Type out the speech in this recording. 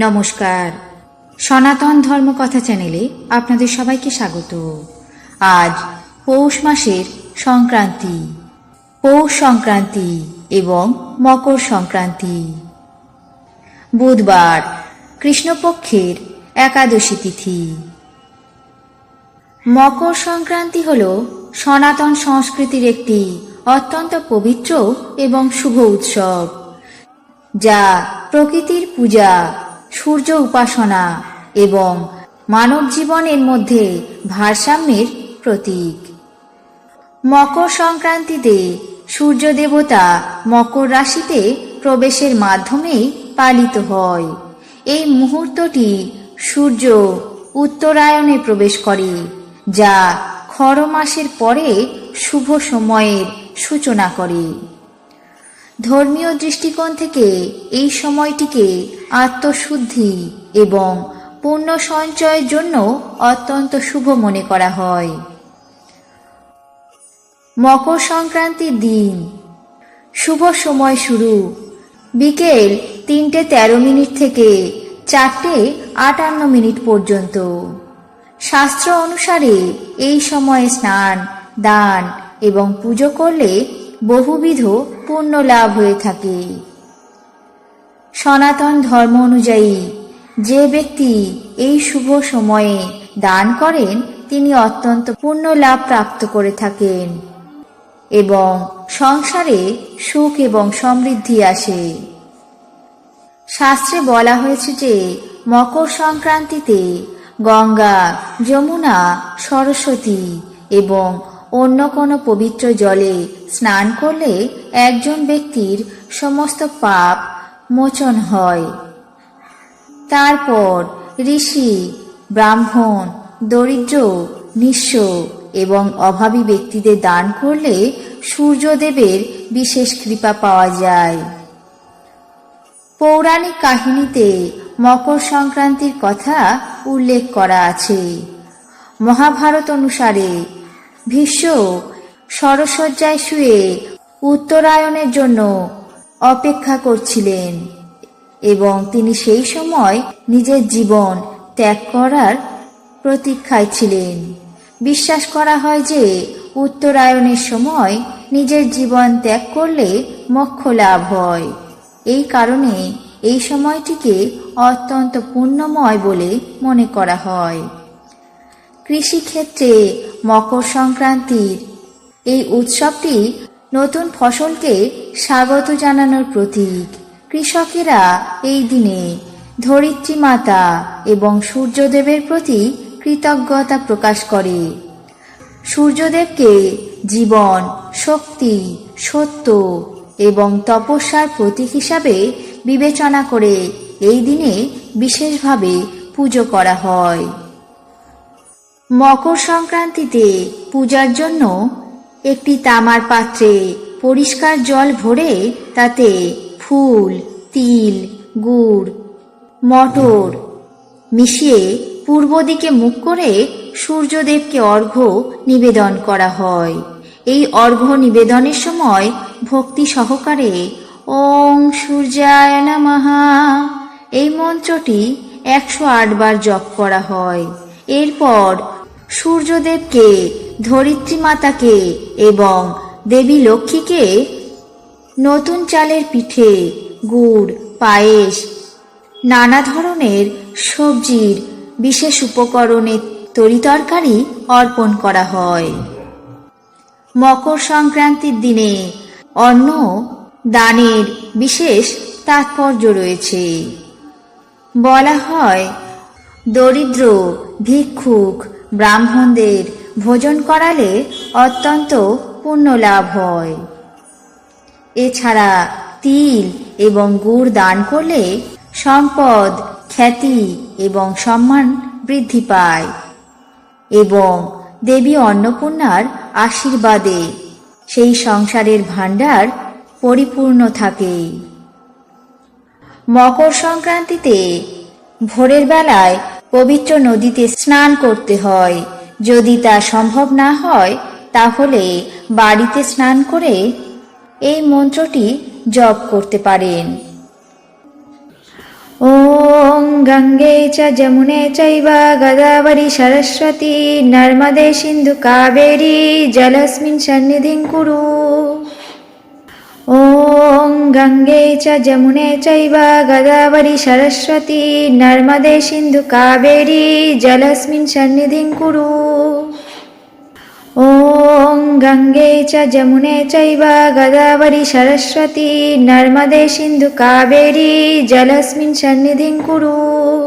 নমস্কার, সনাতন ধর্মকথা চ্যানেলে আপনাদের সবাইকে স্বাগত। আজ পৌষ মাসের সংক্রান্তি, পৌষ সংক্রান্তি এবং মকর সংক্রান্তি। বুধবার, কৃষ্ণপক্ষের একাদশী তিথি। মকর সংক্রান্তি হল সনাতন সংস্কৃতির একটি অত্যন্ত পবিত্র এবং শুভ উৎসব, যা প্রকৃতির পূজা, সূর্য উপাসনা এবং মানব জীবনের মধ্যে ভারসাম্যের প্রতীক। মকর সংক্রান্তিতে সূর্য দেবতা মকর রাশিতে প্রবেশের মাধ্যমে পালিত হয়। এই মুহূর্তটি সূর্য উত্তরায়ণে প্রবেশ করে, যা খর মাসের পরে শুভ সময়ের সূচনা করে। ধর্মীয় দৃষ্টিকোণ থেকে এই সময়টিকে আত্মশুদ্ধি এবং পুণ্য সঞ্চয়ের জন্য অত্যন্ত শুভ মনে করা হয়। মকর সংক্রান্তির দিন শুভ সময় শুরু বিকেল 3:13 থেকে 4:58 পর্যন্ত। শাস্ত্র অনুসারে এই সময়ে স্নান, দান এবং পুজো করলে বহুবিধ পুণ্য লাভ হয়ে থাকে। সনাতন ধর্ম অনুযায়ী যে ব্যক্তি এই শুভ সময়ে দান করেন তিনি অত্যন্ত পুণ্য লাভ প্রাপ্ত করে থাকেন এবং সংসারে সুখ এবং সমৃদ্ধি আসে। শাস্ত্রে বলা হয়েছে যে মকর সংক্রান্তিতে গঙ্গা, যমুনা, সরস্বতী এবং অন্য কোনো পবিত্র জলে স্নান করলে একজন ব্যক্তির সমস্ত পাপ মোচন হয়। তারপর ঋষি, ব্রাহ্মণ, দরিদ্র, নিঃস্ব এবং অভাবী ব্যক্তিদের দান করলে সূর্যদেবের বিশেষ কৃপা পাওয়া যায়। পৌরাণিক কাহিনীতে মকর সংক্রান্তির কথা উল্লেখ করা আছে। মহাভারত অনুসারে ভীষ্ম শরশয্যায় শুয়ে উত্তরায়ণের জন্য অপেক্ষা করছিলেন এবং তিনি সেই সময় নিজের জীবন ত্যাগ করার প্রতীক্ষায় ছিলেন। বিশ্বাস করা হয় যে উত্তরায়ণের সময় নিজের জীবন ত্যাগ করলে মোক্ষ লাভ হয়। এই কারণে এই সময়টিকে অত্যন্ত পুণ্যময় বলে মনে করা হয়। কৃষিক্ষেত্রে মকর সংক্রান্তির এই উৎসবটি নতুন ফসলকে স্বাগত জানানোর প্রতীক। কৃষকেরা এই দিনে ধরিত্রী মাতা এবং সূর্যদেবের প্রতি কৃতজ্ঞতা প্রকাশ করে। সূর্যদেবকে জীবন, শক্তি, সত্য এবং তপস্যার প্রতীক হিসাবে বিবেচনা করে এই দিনে বিশেষভাবে পুজো করা হয়। মকর সংক্রান্তিতে পূজার জন্য একটি তামার পাত্রে পরিষ্কার জল ভরে তাতে ফুল, তিল, গুড়, মটর মিশিয়ে পূর্ব দিকে মুখ করে সূর্যদেবকে অর্ঘ্য নিবেদন করা হয়। এই অর্ঘ্য নিবেদনের সময় ভক্তি সহকারে ওং সূর্যায় নমঃ এই মন্ত্রটি 108 বার জপ করা হয়। এরপর সূর্যদেবকে, ধরিত্রী মাতাকে এবং দেবী লক্ষ্মীকে নতুন চালের পিঠে, গুড়, পায়েস, নানা ধরনের সবজির বিশেষ উপকরণের তরিতরকারি অর্পণ করা হয়। মকর সংক্রান্তির দিনে অন্ন দানের বিশেষ তাৎপর্য রয়েছে। বলা হয় দরিদ্র, ভিক্ষুক, ব্রাহ্মণদের ভোজন করালে অত্যন্ত পুণ্য লাভ হয়। এছাড়া তিল এবং গুড় দান করলে সম্পদ, খ্যাতি এবং সম্মান বৃদ্ধি পায় এবং দেবী অন্নপূর্ণার আশীর্বাদে সেই সংসারের ভাণ্ডার পরিপূর্ণ থাকে। মকর সংক্রান্তিতে ভোরের বেলায় পবিত্র নদীতে স্নান করতে হয়। যদি তা সম্ভব না হয় তাহলে বাড়িতে স্নান করে এই মন্ত্রটি জপ করতে পারেন। ওং গঙ্গে চ যমুনে চৈব গোদাবরী সরস্বতী নর্মদে সিন্ধু কাবেরী জলস্মিন সন্নিধিং কুরু। ॐ गङ्गे च यमुने चैव गोदावरी सरस्वती नर्मदे सिन्धु कावेरी जलस्मिन् सन्निधिं कुरु। ॐ गङ्गे च यमुने चैव गोदावरी सरस्वती नर्मदे सिन्धु कावेरी जलस्मिन् सन्निधिं कुरु।